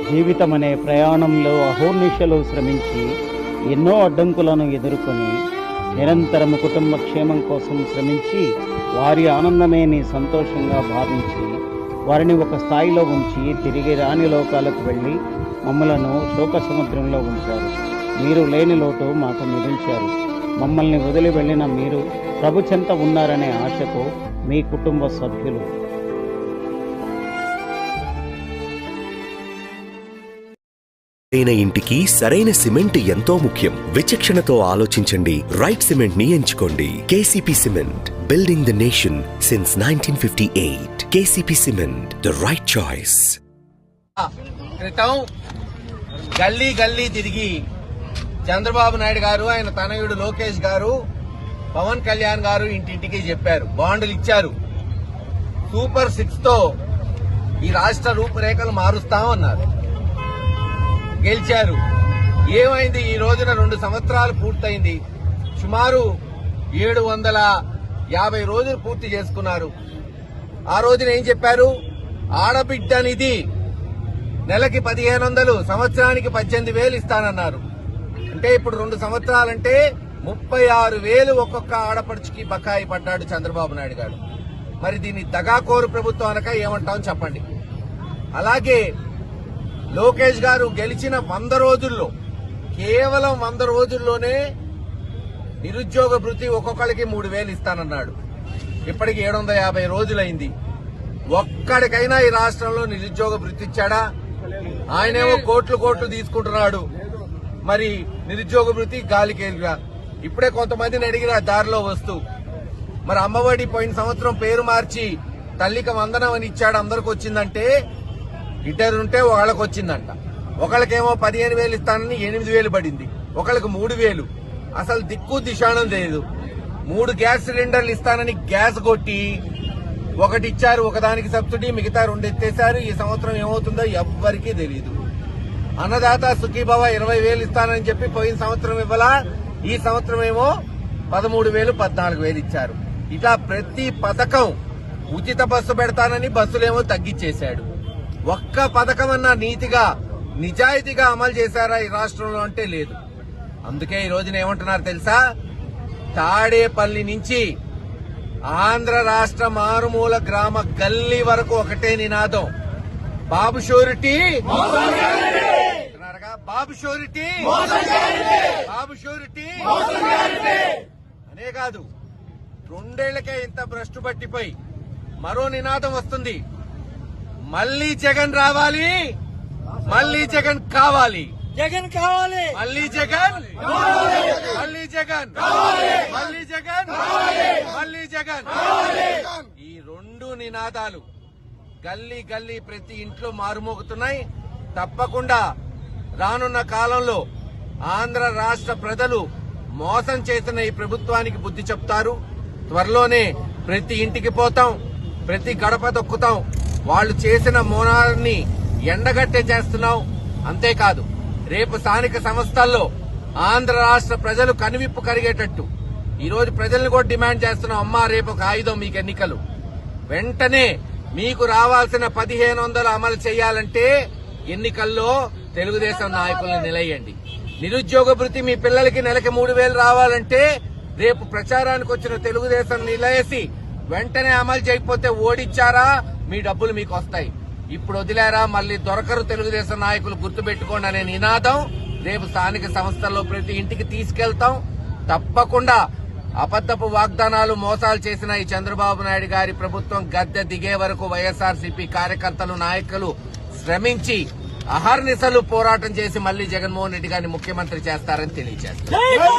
జీవితం అనే ప్రయాణంలో అహోర్నిశలు శ్రమించి ఎన్నో అడ్డంకులను ఎదుర్కొని నిరంతరము కుటుంబ క్షేమం కోసం శ్రమించి వారి ఆనందమే నీ సంతోషంగా భావించి వారిని ఒక స్థాయిలో ఉంచి తిరిగి రాని లోకాలకు వెళ్ళి మమ్మలను శోక సముద్రంలో ఉంచారు. మీరు లేని లోటు మాకు మిగిల్చారు. మమ్మల్ని వదిలి వెళ్ళిన మీరు ప్రభు చెంత ఉన్నారనే ఆశతో మీ కుటుంబ సభ్యులు. సరైన ఇంటికి సరైన సిమెంట్ ఎంతో ముఖ్యం. విచక్షణతో ఆలోచించండి. రైట్ సిమెంట్ ని ఎంచుకోండి. KCP cement, building the nation since 1958. KCP cement, the right choice. క్రితం గల్లీ గల్లీ తిరిగి చంద్రబాబు నాయుడు గారు, ఆయన తనయుడు లోకేష్ గారు, పవన్ కళ్యాణ్ గారు ఇంటింటికి చెప్పారు, బాండ్లు ఇచ్చారు. సూపర్ 6 తో ఈ రాష్ట్ర రూపురేఖలు మారుస్తామన్నారు. గెలిచారు. ఏమైంది? ఈ రోజున 2 సంవత్సరాలు పూర్తయింది. సుమారు 750 రోజులు పూర్తి చేసుకున్నారు. ఆ రోజున ఏం చెప్పారు? ఆడబిడ్డనిది నెలకి 1500, సంవత్సరానికి 18,000 ఇస్తానన్నారు. అంటే ఇప్పుడు 2 సంవత్సరాలంటే 36,000 ఒక్కొక్క ఆడపడుచుకి బకాయి పడ్డాడు చంద్రబాబు నాయుడు గారు. మరి దీన్ని దగాకోరు ప్రభుత్వం అనక ఏమంటాం చెప్పండి. అలాగే లోకేష్ గారు గెలిచిన 100 రోజుల్లో, కేవలం 100 రోజుల్లోనే నిరుద్యోగ భృతి ఒక్కొక్కరికి 3,000 ఇస్తానన్నాడు. ఇప్పటికి 750 రోజులైంది. ఒక్కడికైనా ఈ రాష్ట్రంలో నిరుద్యోగ భృతి ఇచ్చాడా? ఆయనేమో కోట్లు తీసుకుంటున్నాడు. మరి నిరుద్యోగ భృతి గాలికేరుగా. ఇప్పుడే కొంతమందిని అడిగిన దారిలో వస్తూ, మరి అమ్మఒడి పోయిన సంవత్సరం పేరు మార్చి తల్లికి వందనం అని ఇచ్చాడు, అందరికి వచ్చిందంటే ఇద్దరుంటే ఒకళ్ళకి వచ్చిందంట. ఒకళ్ళకేమో 15,000 ఇస్తానని 8,000 పడింది, ఒకళ్ళకి 3,000. అసలు దిక్కు దిశాణం లేదు. 3 గ్యాస్ సిలిండర్లు ఇస్తానని గ్యాస్ కొట్టి ఒకటి ఇచ్చారు, ఒకదానికి సబ్సిడీ, మిగతా 2 ఎత్తేశారు. ఈ సంవత్సరం ఏమవుతుందో ఎవ్వరికీ తెలియదు. అన్నదాత సుఖీభవ 20,000 ఇస్తానని చెప్పి పోయిన సంవత్సరం ఇవ్వలా, ఈ సంవత్సరం ఏమో 13,000, 14,000 ఇచ్చారు. ఇట్లా ప్రతి పథకం, ఉచిత బస్సు పెడతానని బస్సులేమో తగ్గించేశాడు. ఒక్క పథకం అన్నా నీతిగా నిజాయితీగా అమలు చేశారా ఈ రాష్ట్రంలో అంటే లేదు. అందుకే ఈ రోజున ఏమంటున్నారు తెలుసా? తాడేపల్లి నుంచి ఆంధ్ర రాష్ట్ర మారుమూల గ్రామ గల్లీ వరకు ఒకటే నినాదం, బాబు షూరిటీ, బాబు షూరిటీ, బాబు షూరిటీ అనే కాదు. 2 ఏళ్లకే ఇంత భ్రష్టు పట్టిపోయి మరో నినాదం వస్తుంది, మళ్లీ జగన్ రావాలి, మళ్లీ జగన్ కావాలి, జగన్ కావాలి, మళ్లీ జగన్, మళ్లీ జగన్, మళ్లీ జగన్, మళ్లీ జగన్. ఈ 2 నినాదాలు గల్లీ గల్లీ ప్రతి ఇంట్లో మారుమోగుతున్నాయి. తప్పకుండా రానున్న కాలంలో ఆంధ్ర రాష్ట్ర ప్రజలు మోసం చేసిన ఈ ప్రభుత్వానికి బుద్ధి చెప్తారు. త్వరలోనే ప్రతి ఇంటికి పోతాం, ప్రతి గడప తొక్కుతాం. వాళ్ళు చేసిన మోనాన్ని ఎండగట్టే చేస్తున్నాం. అంతేకాదు, రేపు స్థానిక సంస్థల్లో ఆంధ్ర రాష్ట్ర ప్రజలు కనువిప్పు కరిగేటట్టు ఈరోజు ప్రజల్ని కూడా డిమాండ్ చేస్తున్నాం. అమ్మా, రేపు ఒక ఆయుధం మీకు ఎన్నికలు. వెంటనే మీకు రావాల్సిన 1,500 అమలు చేయాలంటే ఎన్నికల్లో తెలుగుదేశం నాయకుల్ని నిలయండి. నిరుద్యోగ భృతి మీ పిల్లలకి నెలకి 3,000 రావాలంటే రేపు ప్రచారానికి వచ్చిన తెలుగుదేశం నిలయేసి వెంటనే అమలు చేయకపోతే ఓడిచ్చారా, మీ డబ్బులు మీకు వస్తాయి. ఇప్పుడు వదిలేరా, మళ్లీ దొరకరు తెలుగుదేశం నాయకులు, గుర్తుపెట్టుకోండి అనే నినాదం రేపు స్థానిక సంస్థల్లో ప్రతి ఇంటికి తీసుకెళ్తాం. తప్పకుండా అబద్దపు వాగ్దానాలు, మోసాలు చేసిన ఈ చంద్రబాబు నాయుడు గారి ప్రభుత్వం గద్దె దిగే వరకు వైఎస్ఆర్సీపీ కార్యకర్తలు, నాయకులు శ్రమించి అహర్నిశలు పోరాటం చేసి మళ్లీ జగన్మోహన్ రెడ్డి గారిని ముఖ్యమంత్రి చేస్తారని తెలియజేస్తారు.